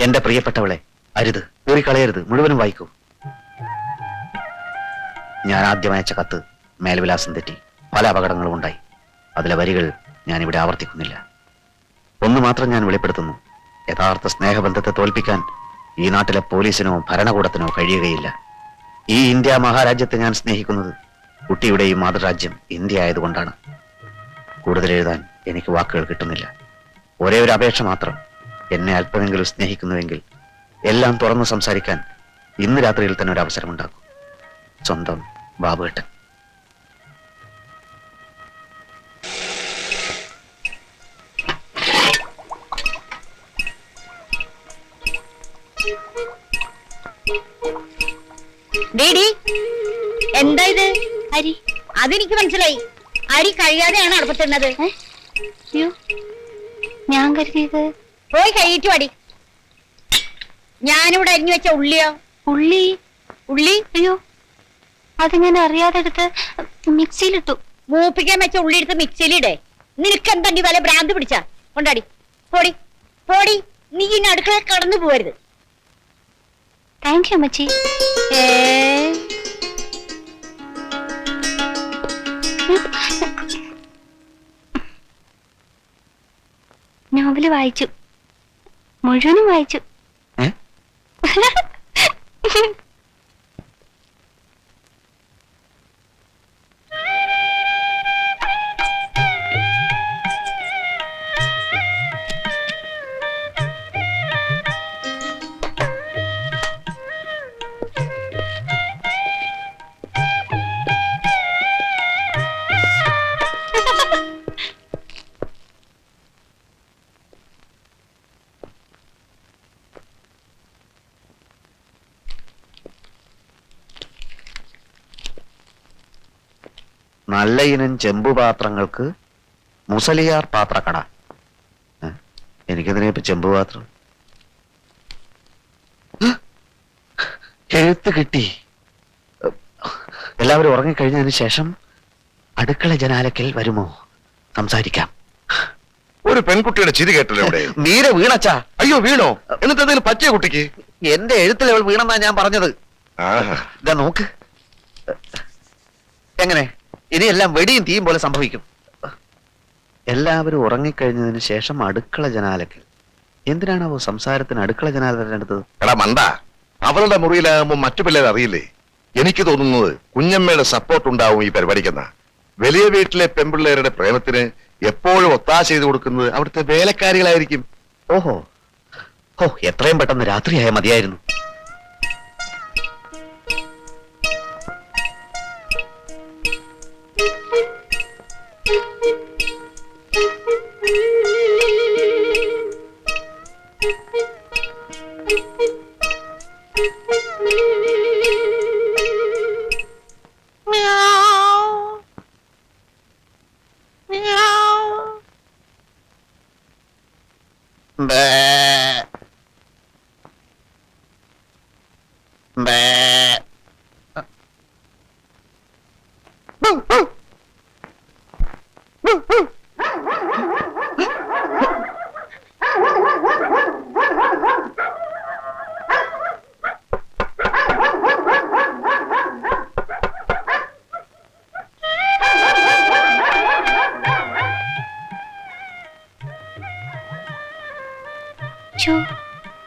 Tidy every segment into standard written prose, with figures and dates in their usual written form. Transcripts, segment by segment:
എന്റെ പ്രിയപ്പെട്ടവളെ, അരുത്, കളയരുത്, മുഴുവനും വായിക്കൂ. ഞാൻ ആദ്യം അയച്ച കത്ത് മേൽവിലാസം തെറ്റി പല അപകടങ്ങളും ഉണ്ടായി. അതിലെ വരികൾ ഞാൻ ഇവിടെ ആവർത്തിക്കുന്നില്ല. ഒന്ന് മാത്രം ഞാൻ വെളിപ്പെടുത്തുന്നു: യഥാർത്ഥ സ്നേഹബന്ധത്തെ തോൽപ്പിക്കാൻ ഈ നാട്ടിലെ പോലീസിനോ ഭരണകൂടത്തിനോ കഴിയുകയില്ല. ഈ ഇന്ത്യ മഹാരാജ്യത്തെ ഞാൻ സ്നേഹിക്കുന്നത് കുട്ടിയുടെ ഈ മാതൃരാജ്യം ഇന്ത്യ ആയതുകൊണ്ടാണ്. കൂടുതൽ എഴുതാൻ എനിക്ക് വാക്കുകൾ കിട്ടുന്നില്ല. ഒരേ ഒരു അപേക്ഷ മാത്രം: എന്നെ അല്പമെങ്കിലും സ്നേഹിക്കുന്നുവെങ്കിൽ എല്ലാം തുറന്നു സംസാരിക്കാൻ ഇന്ന് രാത്രിയിൽ തന്നെ ഒരു അവസരമുണ്ടാക്കും. സ്വന്തം ബാബുവേട്ടൻ. എന്താ ഇത്? അരി. അതെനിക്ക് മനസ്സിലായി. അരി കഴിയാതെയാണ് അടുപ്പത്തിടുന്നത്. ഞാൻ കരുതിയത് പോയി കഴിയിട്ടു അടി. ഞാനിവിടെ അരിഞ്ഞു വെച്ച ഉള്ളിയോ? ഉള്ളി. ഉള്ളി? അയ്യോ, അത് ഞാൻ അറിയാതെ എടുത്ത് മിക്സിയിലിട്ടു. മൂപ്പിക്കാൻ വെച്ച ഉള്ളി എടുത്ത് മിക്സിയിലിടേ. നിനക്ക് എന്താണ്ടി വല്ല ഭ്രാന്ത് പിടിച്ചാ? കൊണ്ടാടി. പോടി പോടി. നീ ഇനി അടുക്കള കടന്നു പോവരുത്. താങ്ക് യു അമ്മച്ചി. നോവല് വായിച്ചു, മുഴുവനും വായിച്ചു. നല്ല ഇനം ചെമ്പുപാത്രങ്ങൾക്ക് മുസലിയാർ പാത്രക്കട. എനിക്കെതിരെ ഇപ്പൊ ചെമ്പുപാത്രം. എഴുത്ത് കിട്ടി. എല്ലാവരും ഉറങ്ങിക്കഴിഞ്ഞതിന് ശേഷം അടുക്കള ജനാലക്കൽ വരുമോ? സംസാരിക്കാം. ഒരു പെൺകുട്ടിയുടെ ചിരി കേട്ടല്ലോ ഇവിടെ. നീര വീണച്ചാ. അയ്യോ, വീണോ? എന്നിട്ട് എന്തെങ്കിലും പറ്റിയ കുട്ടിക്ക്? എന്റെ എഴുത്തിൽ അവൾ വീണെന്നാ ഞാൻ പറഞ്ഞത്. ഇതാ നോക്ക്. എങ്ങനെ? ഇനിയെല്ലാം വെടിയും തീയും പോലെ സംഭവിക്കും. എല്ലാവരും ഉറങ്ങിക്കഴിഞ്ഞതിന് ശേഷം അടുക്കള ജനാലക്കൽ. എന്തിനാണാവോ സംസാരത്തിന് അടുക്കള ജനാല തിരഞ്ഞെടുത്തത്? എടാ മണ്ട, അവളുടെ മുറിയിലാകുമ്പോ മറ്റു പിള്ളേർ അറിയില്ലേ? എനിക്ക് തോന്നുന്നത് കുഞ്ഞമ്മയുടെ സപ്പോർട്ട് ഉണ്ടാവും ഈ പരിപാടിക്കെന്ന. വലിയ വീട്ടിലെ പെൺപിള്ളേരുടെ പ്രേമത്തിന് എപ്പോഴും ഒത്താശ ചെയ്തു കൊടുക്കുന്നത് അവിടുത്തെ വേലക്കാരികളായിരിക്കും. ഓഹോ, എത്രയും പെട്ടെന്ന് രാത്രിയായ മതിയായിരുന്നു.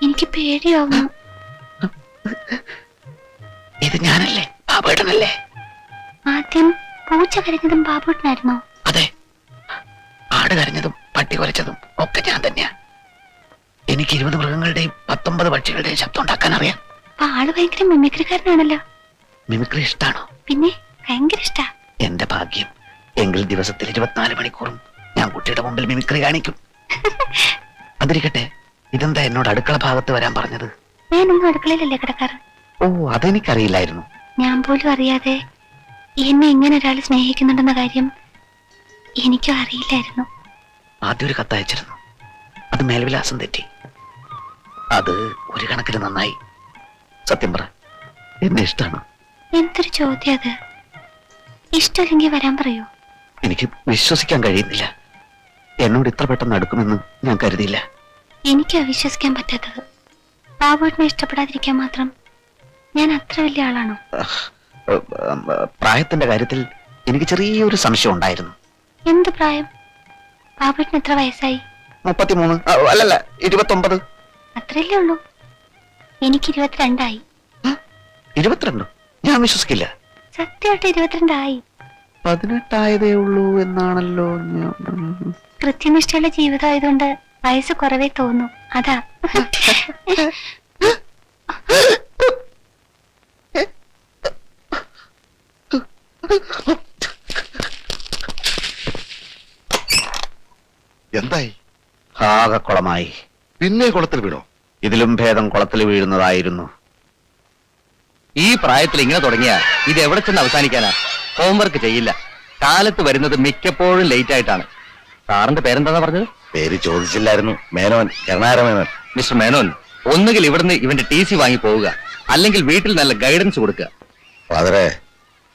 എനിക്ക് പേടിയാവുന്നു. ഇത് ഞാനല്ലേ? ബാബുവേട്ടനല്ലേ? ആദ്യം പൂച്ച കരഞ്ഞതും ബാബുവേട്ടനായിരുന്നോ? അതെ, ആട് കരഞ്ഞതും പട്ടി കുരച്ചതും ഒക്കെ ഞാൻ തന്നെയാ. എനിക്ക് 20 മൃഗങ്ങളുടെയും 19 പക്ഷികളുടെയും ശബ്ദം ഉണ്ടാക്കാൻ അറിയാം. ആള് ഭയങ്കര മിമിക്രിക്കാരനാണല്ലോ. മിമിക്രി ഇഷ്ടാണോ? പിന്നെ ഭയങ്കര ഇഷ്ടാ. എന്റെ ഭാഗ്യം. എങ്കിൽ ദിവസത്തിൽ 24 മണിക്കൂറും ഞാൻ കുട്ടിയുടെ മുമ്പിൽ മിമിക്രി കാണിക്കും. അതിരിക്കട്ടെ, ഇതെന്താ എന്നോട് അടുക്കള ഭാഗത്ത് വരാൻ പറഞ്ഞത്? ഞാനൊന്നും അടുക്കളയിലല്ലേ കിടക്കാറ്. ഓ, അതെനിക്കറിയില്ലായിരുന്നു. ഞാൻ പോലും അറിയാതെ എന്നെ ഇങ്ങനെ ഒരാൾ സ്നേഹിക്കുന്നുണ്ടെന്ന കാര്യം എനിക്കും അറിയില്ലായിരുന്നു. ആദ്യം ഒരു കത്തയച്ചിരുന്നു. അത് മേൽവിലാസം തെറ്റി. അത് ഒരു കണക്കിന് നന്നായി. സത്യം പറ, എന്നെ ഇഷ്ടമാണ്. എന്തൊരു ചോദ്യം അത്. ഇഷ്ടമില്ലെങ്കിൽ വരാൻ പറയൂ. എനിക്ക് വിശ്വസിക്കാൻ കഴിയുന്നില്ല. എന്നോട് ഇത്ര പെട്ടെന്ന് അടുക്കുമെന്ന് ഞാൻ കരുതിയില്ല. എനിക്കാ വിശ്വസിക്കാൻ പറ്റാത്തത്. ബാബുവിനെ ഇഷ്ടപ്പെടാതിരിക്കാൻ മാത്രം ഞാൻ അത്ര വലിയ ആളാണോ? പ്രായത്തിന്റെ കാര്യത്തിൽ എനിക്ക് ചെറിയൊരു സംശയം ഉണ്ടായിരുന്നു. എന്ത് പ്രായം? ബാബുവിന് എത്ര വയസ്സായി? 33 അല്ലല്ല 29. അത്രയല്ലേ ഉള്ളൂ. എനിക്ക് 22 22? ഞാൻ വിശ്വസിക്കില്ല. സത്യമായിട്ട് 22 ആയി. 18 ആയതേ ഉള്ളൂ എന്നാണല്ലോ കൃത്യനിഷ്ഠയുള്ള ജീവിതം ആയതുകൊണ്ട് വയസ്സ് കുറവേ തോന്നും. അതാ. എന്തായി? ആകെ കുളമായി. പിന്നെ കുളത്തിൽ വീണോ? ഇതിലും ഭേദം കുളത്തിൽ വീഴുന്നതായിരുന്നു. ഈ പ്രായത്തിൽ ഇങ്ങനെ തുടങ്ങിയ ഇത് എവിടെ ചെന്ന് അവസാനിക്കാനാ? ഹോംവർക്ക് ചെയ്യില്ല, കാലത്ത് വരുന്നത് മിക്കപ്പോഴും ലേറ്റ് ആയിട്ടാണ്. സാറിന്റെ പേരെന്താ പറഞ്ഞത്? പേര് ചോദിച്ചില്ലായിരുന്നു. മേനോൻ, കരുണാകര മേനോൻ. മിസ്റ്റർ മേനോൻ, ഒന്നുകിൽ ഇവിടുന്ന് ഇവന്റെ TC വാങ്ങി പോവുക, അല്ലെങ്കിൽ വീട്ടിൽ നല്ല ഗൈഡൻസ് കൊടുക്കുക. ഫാദറെ,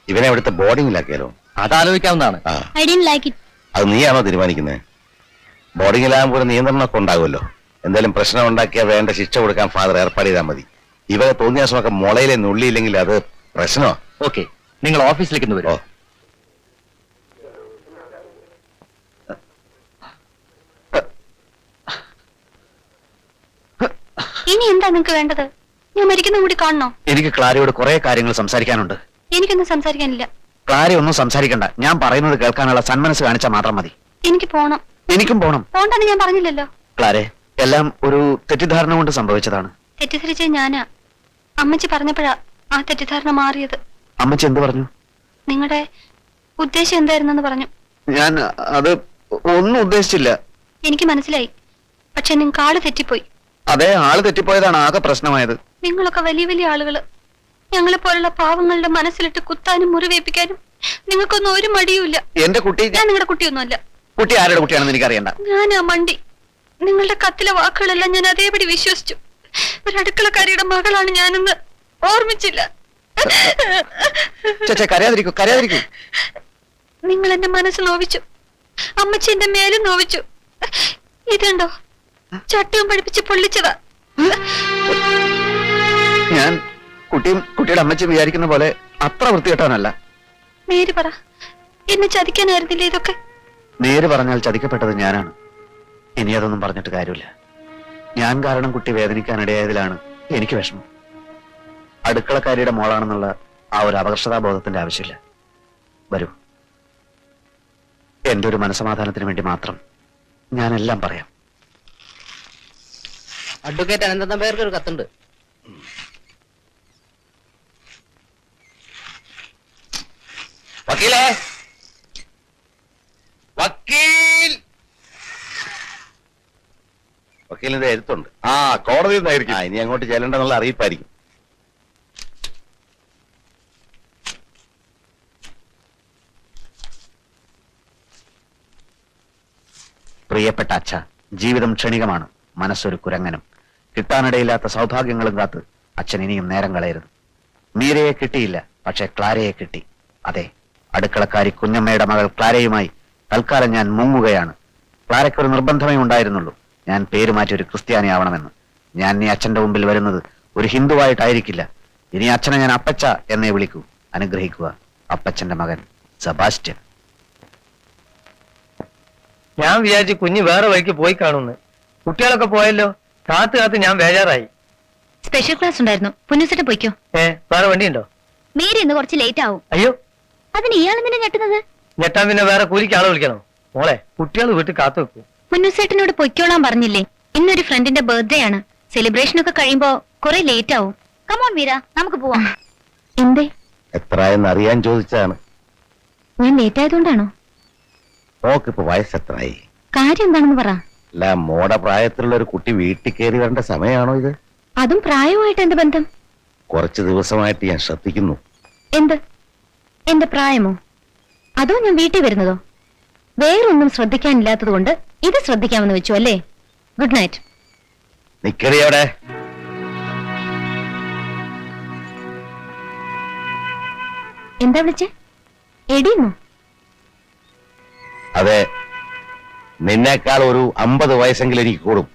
ഇവനെ ഇവിടുത്തെ ബോർഡിങ്ങിലാക്കിയാലോ? അതാലോചിക്കാവുന്നതാണ്. I didn't like it. അത് നീയാണോ തീരുമാനിക്കുന്നത്? ബോർഡിങ്ങിലാകുമ്പോൾ ഒരു നിയന്ത്രണമൊക്കെ ഉണ്ടാകുമല്ലോ. എന്തെങ്കിലും പ്രശ്നം ഉണ്ടാക്കിയാൽ വേണ്ട ശിക്ഷ കൊടുക്കാൻ ഫാദർ ഏർപ്പാട് ചെയ്താൽ മതി. ഇവരെ തോന്നിയ ദിവസമൊക്കെ മുളയിലെ നുള്ളിയില്ലെങ്കിൽ അത് പ്രശ്നമോ? ഓക്കെ, നിങ്ങൾ ഓഫീസിലേക്ക് ഒന്ന് വരും. ഇനി എന്താ നിങ്ങക്ക് വേണ്ടത്? ഞാൻ മരിക്കുന്ന കൂടി കാണണോ? എനിക്ക് ക്ലാരയോട് കുറെ കാര്യങ്ങൾ സംസാരിക്കാനുണ്ട്. എനിക്കൊന്നും സംസാരിക്കാനില്ല. ക്ലാര ഒന്നും സംസാരിക്കണ്ട. ഞാൻ പറയുന്നത് കേൾക്കാനുള്ള സന്മനസ് കാണിച്ചാൽ മാത്രം മതി. എനിക്ക് പോണം. എനിക്കും പോണം. പോണ്ടെന്ന് ഞാൻ പറഞ്ഞില്ലല്ലോ. ക്ലാരെ, എല്ലാം ഒരു തെറ്റിദ്ധാരണ കൊണ്ട് സംഭവിച്ചതാണ്. തെറ്റിദ്ധരിച്ചത് ഞാനാ. അമ്മച്ചി പറഞ്ഞപ്പോഴാ ആ തെറ്റിദ്ധാരണ മാറിയത്. അമ്മച്ചി എന്ത് പറഞ്ഞു? നിങ്ങളുടെ ഉദ്ദേശം എന്തായിരുന്നെന്ന് പറഞ്ഞു. ഞാൻ അത് ഒന്നും ഉദ്ദേശിച്ചില്ല. എനിക്ക് മനസ്സിലായി. പക്ഷെ നിങ്ങൾക്ക് ആള് തെറ്റിപ്പോയി. അതേ, ആള് തെറ്റിപ്പോയതാണ് ആകെ പ്രശ്നമായത്. നിങ്ങളൊക്കെ വലിയ വലിയ ആളുകള്. ഞങ്ങളെ പോലുള്ള പാവങ്ങളുടെ മനസ്സിലിട്ട് കുത്താനും മുറിവേൽപ്പിക്കാനും നിങ്ങൾക്കൊന്നും ഒരു മടിയുമില്ല. എന്റെ കുട്ടി ഞാൻ നിങ്ങളുടെ കുട്ടിയൊന്നുമല്ല. കുട്ടി ആരുടെ കുട്ടിയാണെന്ന് എനിക്കറിയണ്ട. ഞാനാ മണ്ടി. നിങ്ങളുടെ കത്തിലെ വാക്കുകളെല്ലാം ഞാൻ അതേപടി വിശ്വസിച്ചു. ഒരു അടുക്കളക്കാരിയുടെ മകളാണ് ഞാനെന്ന് ഓർമ്മിച്ചില്ല. ചേച്ചേ, കരയാതിരിക്കൂ, കരയാതിരിക്കൂ. നിങ്ങൾ എന്റെ മനസ്സ് നോവിച്ചു. അമ്മച്ചി എന്റെ മേലും നോവിച്ചു. ഇതുണ്ടോ, ചട്ടിയും പഠിപ്പിച്ച് പൊള്ളിച്ചതാ. ഞാൻ കുട്ടിയുടെ അമ്മച്ചി വിചാരിക്കുന്ന പോലെ അത്ര വൃത്തികെട്ടവനല്ല. നേര് പറ, എന്നെ ചതിക്കാനായിരുന്നില്ല ഇതൊക്കെ? നേര് പറഞ്ഞാൽ ചതിക്കപ്പെട്ടത് ഞാനാണ്. ഇനി അതൊന്നും പറഞ്ഞിട്ട് കാര്യമില്ല. ഞാൻ കാരണം കുട്ടി വേദനിക്കാനിടയായതിലാണ് എനിക്ക് വിഷമം. അടുക്കളക്കാരിയുടെ മോളാണെന്നുള്ള ആ ഒരു അപകർഷതാബോധത്തിന്റെ ആവശ്യമില്ല. വരൂ, എന്റെ ഒരു മനസമാധാനത്തിന് വേണ്ടി മാത്രം ഞാനെല്ലാം പറയാം. അഡ്വക്കേറ്റ് അനന്തം പേർക്ക് ഒരു കത്തുണ്ട്. വക്കീലേ, വക്കീലിന്റെ എഴുത്തുണ്ട്. കോടതിയിൽ നിന്നായിരിക്കും. ഇനി അങ്ങോട്ട് ചെല്ലേണ്ടെന്നുള്ള അറിയിപ്പായിരിക്കും. പ്രിയപ്പെട്ട അച്ഛ, ജീവിതം ക്ഷണികമാണ്, മനസ്സൊരു കുരങ്ങനും. കിട്ടാനിടയില്ലാത്ത സൗഭാഗ്യങ്ങളും കാത്ത് അച്ഛൻ ഇനിയും നേരം കളയരുത്. മീരയെ കിട്ടിയില്ല, പക്ഷെ ക്ലാരയെ കിട്ടി. അതെ, അടുക്കളക്കാരി കുഞ്ഞമ്മയുടെ മകൾ ക്ലാരയുമായി തൽക്കാലം ഞാൻ മുങ്ങുകയാണ്. ക്ലാരയ്ക്കൊരു നിർബന്ധമേ ഉണ്ടായിരുന്നുള്ളൂ, ഞാൻ പേര് മാറ്റി ഒരു ക്രിസ്ത്യാനി ആവണമെന്ന്. ഞാൻ ഇനി അച്ഛന്റെ മുമ്പിൽ വരുന്നത് ഒരു ഹിന്ദുവായിട്ടായിരിക്കില്ല. ഇനി അച്ഛനെ ഞാൻ അപ്പച്ച എന്നേ വിളിക്കൂ. അനുഗ്രഹിക്കുക, അപ്പച്ചന്റെ മകൻ സെബാസ്റ്റ്യൻ. ഞാൻ വിചാരിച്ചു കുഞ്ഞ് വേറെ വഴിക്ക് പോയി കാണുന്നു. കുട്ടികളൊക്കെ പോയല്ലോ. കാത്ത് കാത്ത് ഞാൻ ബേജാറായി. സ്പെഷ്യൽ ക്ലാസ് ഉണ്ടായിരുന്നു. പുന്നൂസിട്ട് പോയിക്കോ. വേറെ വണ്ടിയുണ്ടോ? മീര ഇന്ന് കുറച്ച് ലേറ്റ് ആവും. അയ്യോ, അതിന് ഇയാൾ എന്തിനാ ഞെട്ടുന്നത്? ഞെട്ടാൻ പിന്നെ വേറെ കൂലിക്ക് ആളെ വിളിക്കണോ? മോളെ, കുട്ടികൾ വീട്ടിൽ കാത്തു വെക്കൂ. പുന്നൂസേട്ടനോട് പൊയ്ക്കോളാൻ പറഞ്ഞില്ലേ? ഇന്നൊരു ഫ്രണ്ടിന്റെ ബർത്ത്ഡേ ആണ്. സെലിബ്രേഷൻ ഒക്കെ കഴിയുമ്പോ കുറെ ലേറ്റ് ആവും. കമോൺ മീര, നമുക്ക് പോവാം. എന്തേ? എത്രയെന്ന് അറിയാൻ ചോദിച്ചതാണ്. ഞാൻ ലേറ്റ് ആയതുകൊണ്ടാണോ? മോക്കിപ്പോ വയസ്സെത്രയായി? കാര്യം എന്താണെന്ന് പറ. അല്ല, മോടെ പ്രായത്തിലുള്ള ഒരു കുട്ടി വീട്ടിൽ കയറി വരേണ്ട സമയമാണോ ഇത്? അതും പ്രായമായിട്ട് എന്ത് ബന്ധം? കുറച്ച് ദിവസമായിട്ട് ഞാൻ ശ്രദ്ധിക്കുന്നു. എന്ത്? എന്റെ പ്രായമോ? അതോ ഞാൻ വീട്ടിൽ വരുന്നതോ? വേറൊന്നും ശ്രദ്ധിക്കാനില്ലാത്തത് കൊണ്ട് ഇത് ശ്രദ്ധിക്കാമെന്ന് വെച്ചു അല്ലേ? Good night. നിക്കടി അവിടെ. എന്താ വിളിച്ചേ? എടിയുന്നോ? അതെ, നിന്നേക്കാൾ ഒരു 50 വയസ്സെങ്കിലും എനിക്ക് കൂടും.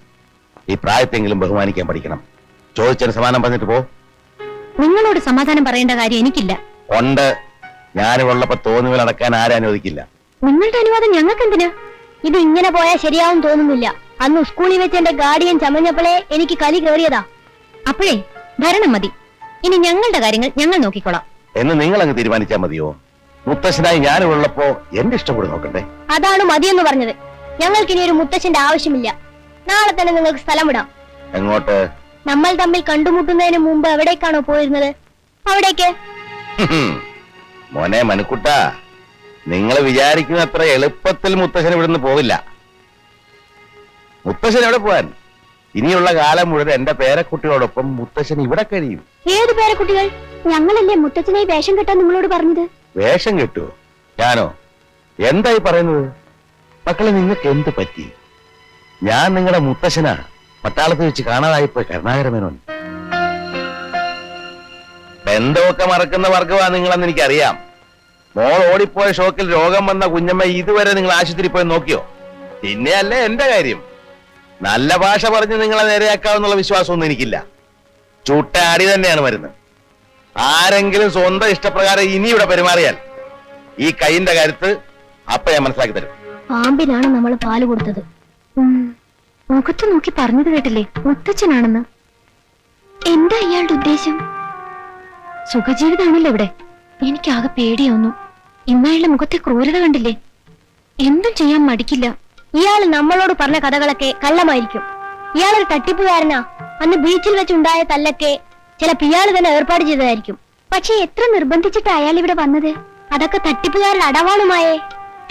ഈ പ്രായത്തെങ്കിലും ബഹുമാനിക്കാൻ പഠിക്കണം. ചോദിച്ചതിന് സമാനം പറഞ്ഞിട്ട് പോ. നിങ്ങളോട് സമാധാനം പറയേണ്ട കാര്യം എനിക്കില്ല. ഉണ്ട്. ഞാനിവുള്ളപ്പോ തോന്നുമ്പോൾ നടക്കാൻ ആരും അനുവദിക്കില്ല. നിങ്ങളുടെ അനുവാദം ഞങ്ങൾക്ക് എന്തിനാ? ഇത് ഇങ്ങനെ പോയാൽ ശരിയാവും തോന്നുന്നില്ല. അന്ന് സ്കൂളിൽ വെച്ച് എന്റെ ഗാർഡിയൻ ചമഞ്ഞപ്പോഴേ എനിക്ക് കലി കയറിയതാ. അപ്പോഴേ ഭരണം മതി. ഇനി ഞങ്ങളുടെ കാര്യങ്ങൾ ഞങ്ങൾ നോക്കിക്കോളാം. എന്ന് നിങ്ങൾ അങ്ങ് തീരുമാനിച്ചാൽ മതിയോ? മുത്തശ്ശനായി ഞാനിവുള്ളപ്പോ എന്റെ ഇഷ്ടം കൂടി നോക്കണ്ടേ? അതാണ് മതിയെന്ന് പറഞ്ഞത്. ഞങ്ങൾക്ക് ഇനി ഒരു മുത്തച്ഛന്റെ ആവശ്യമില്ല. നാളെ തന്നെ നിങ്ങൾക്ക് സ്ഥലം വിടാം. എങ്ങോട്ട്? നമ്മൾ തമ്മിൽ കണ്ടുമുട്ടുന്നതിന് മുമ്പ് എവിടേക്കാണോ പോയിരുന്നത് അവിടേക്ക്. മോനെ മനുക്കുട്ട, നിങ്ങൾ വിചാരിക്കുന്ന അത്ര എളുപ്പത്തിൽ മുത്തശ്ശൻ ഇവിടുന്ന് പോവില്ല. മുത്തശ്ശൻ എവിടെ പോവാൻ? ഇനിയുള്ള കാലം മുഴുവൻ എന്റെ പേരക്കുട്ടിയോടൊപ്പം മുത്തശ്ശൻ ഇവിടെ കഴിയും. ഏത് പേരക്കുട്ടികൾ? ഞങ്ങളല്ലേ മുത്തച്ഛനെ വേഷം കെട്ടാൻ നിങ്ങളോട് പറഞ്ഞത്. വേഷം കെട്ടുവോ? ഞാനോ? എന്തായി പറയുന്നത്? മക്കളെ, നിങ്ങൾക്ക് എന്ത് പറ്റി? ഞാൻ നിങ്ങളുടെ മുത്തശ്ശനാ. പട്ടാളത്ത് വെച്ച് കാണാതായിപ്പോയി കരുണാകരമേനോൻ. ബന്ധമൊക്കെ മറക്കുന്ന വർഗമാ നിങ്ങളെന്ന് എനിക്കറിയാം. മോൾ ഓടിപ്പോയ ഷോക്കിൽ രോഗം വന്ന കുഞ്ഞമ്മ ഇതുവരെ നിങ്ങൾ ആശുപത്രി പോയി നോക്കിയോ? പിന്നെയല്ലേ എന്റെ കാര്യം. നല്ല ഭാഷ പറഞ്ഞ് നിങ്ങളെ നേരെയാക്കാവുന്നുള്ള വിശ്വാസമൊന്നും എനിക്കില്ല. ചുട്ടാടി തന്നെയാണ് വരുന്നത്. ആരെങ്കിലും സ്വന്തം ഇഷ്ടപ്രകാരം ഇനി ഇവിടെ പെരുമാറിയാൽ ഈ കൈന്റെ കരുത്ത് അപ്പ ഞാൻ മനസ്സിലാക്കി തരും. പാമ്പിനാണ് നമ്മൾ പാല് കൊടുത്തത്. മുഖത്ത് നോക്കി പറഞ്ഞത് കേട്ടില്ലേ മുത്തച്ഛനാണെന്ന്? എന്താ ഇയാളുടെ ഉദ്ദേശം? സുഖജീവിതാണല്ലോ ഇവിടെ. എനിക്കാകെ പേടിയാവുന്നു. ഇന്നയാളുടെ മുഖത്തെ ക്രൂരത കണ്ടില്ലേ? എന്തും ചെയ്യാൻ മടിക്കില്ല. ഇയാള് നമ്മളോട് പറഞ്ഞ കഥകളൊക്കെ കള്ളമായിരിക്കും. ഇയാളൊരു തട്ടിപ്പുകാരനാ. അന്ന് ബീച്ചിൽ വെച്ചുണ്ടായ തല്ലൊക്കെ ചിലപ്പോ ഇയാള് തന്നെ ഏർപ്പാട് ചെയ്തതായിരിക്കും. പക്ഷെ എത്ര നിർബന്ധിച്ചിട്ട് അയാൾ ഇവിടെ വന്നത്? അതൊക്കെ തട്ടിപ്പുകാരുടെ അടവാളുമായേ.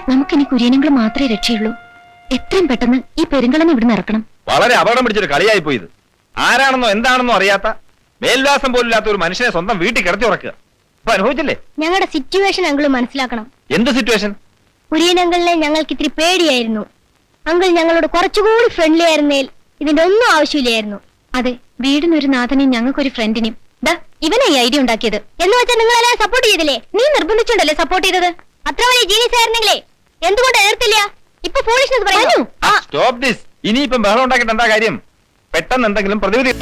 നമുക്കിനി കുര്യനങ്ങൾ മാത്രമേ രക്ഷയുള്ളൂ. എത്രയും പെട്ടെന്ന് ഈ പെരുങ്കളനെ ഇവിടുന്ന് ഇറക്കണം. വളരെ അപകടം പിടിച്ചൊരു കളിയായി പോയത്. ആരാണെന്നോ എന്താണെന്നോ അറിയാത്ത, മേൽവാസം പോലില്ലാത്ത ഒരു മനുഷ്യനെ സ്വന്തം വീട്ടിൽ കിടത്തി ഉറക്കുക. ഇപ്പൊ അനുഭവിച്ചില്ലേ? ഞങ്ങളുടെ സിറ്റുവേഷൻ അങ്കിൾ മനസ്സിലാക്കണം. എന്ത് സിറ്റുവേഷൻ? കുര്യൻ അങ്കിളിനെ ഞങ്ങൾക്ക് ഇത്തിരി പേടിയായിരുന്നു. അങ്കിൾ ഞങ്ങളോട് കുറച്ചുകൂടി ഫ്രണ്ട്ലി ആയിരുന്നേൽ ഇതിന്റെ ഒന്നും ആവശ്യമില്ലായിരുന്നു. അതെ, വീടിനൊരു നാഥനെയും ഞങ്ങൾക്കൊരു ഫ്രണ്ടിനെയും. ദാ ഇവനെ ഈ ഐഡിയ ഉണ്ടാക്കിയത്. എന്ന് വെച്ചാൽ നിങ്ങളെല്ലാം സപ്പോർട്ട് ചെയ്തില്ലേ? നീ നിർബന്ധിച്ചുണ്ടല്ലേ സപ്പോർട്ട് ചെയ്തത്? അത്ര വലിയ ജീനിയസ് ആയിരുന്നെങ്കിലേ എന്തുകൊണ്ട് എതിർത്തില്ല? ഇപ്പൊ ഫോളിഷ്നെസ് പറയുന്നു. Stop this. ഇനിയിപ്പം ബഹളം ഉണ്ടാക്കിയിട്ട് എന്താ കാര്യം? പെട്ടെന്ന് എന്തെങ്കിലും പ്രതിവിധി